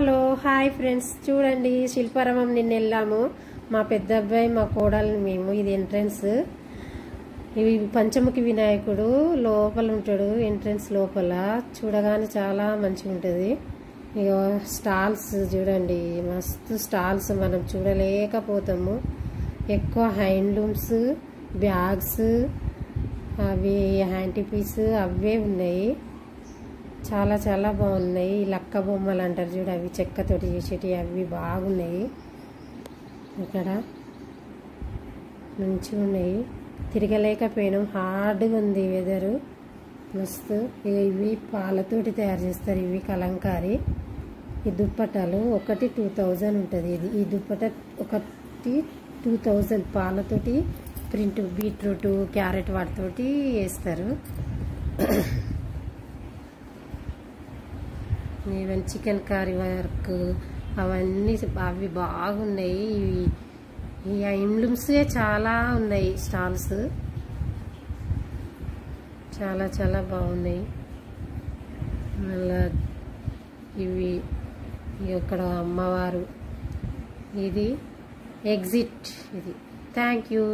Hello hi friends, చూడండి శిల్పారామం నిన్న వెళ్ళాము. మా పెద్ద అబ్బాయి మా కోడలు మేము. ఇది ఎంట్రన్స్. ఇవి పంచముఖి వినాయకుడు లోపల ఉంటాడు. ఎంట్రన్స్ లోపల చూడగానే చాలా మంచిగా ఉంటుంది. ఇక స్టాల్స్ చూడండి, మస్తు స్టాల్స్ మనం చూడలేకపోతాము. ఎక్కువ హ్యాండ్లూమ్స్, బ్యాగ్స్, అవి హ్యాంటీ పీస్ అవే ఉన్నాయి. చాలా చాలా బాగున్నాయి. లక్క బొమ్మలు అంటారు చూడు, అవి చెక్కతోటి చేసేటివి, అవి బాగున్నాయి. ఇక్కడ మంచిగా ఉన్నాయి. తిరగలేకపోయినాం, హార్డ్గా ఉంది వెదరు మస్తు. ఇవి పాలతోటి తయారు చేస్తారు. ఇవి కలంకారీ. ఈ దుప్పటాలు ఒకటి 2000 ఉంటుంది. ఈ దుప్పట ఒకటి 2000. పాలతోటి ప్రింట్, బీట్రూట్, క్యారెట్ వాటితోటి వేస్తారు. ఈవెన్ చికెన్ కర్రీ వర్క్ అవన్నీ అవి బాగున్నాయి. ఈ హ్యాండ్లూమ్సే చాలా ఉన్నాయి స్టాల్స్, చాలా చాలా బాగున్నాయి. మళ్ళా ఇవి ఇక్కడ అమ్మవారు. ఇది ఎగ్జిట్. ఇది థ్యాంక్ యూ.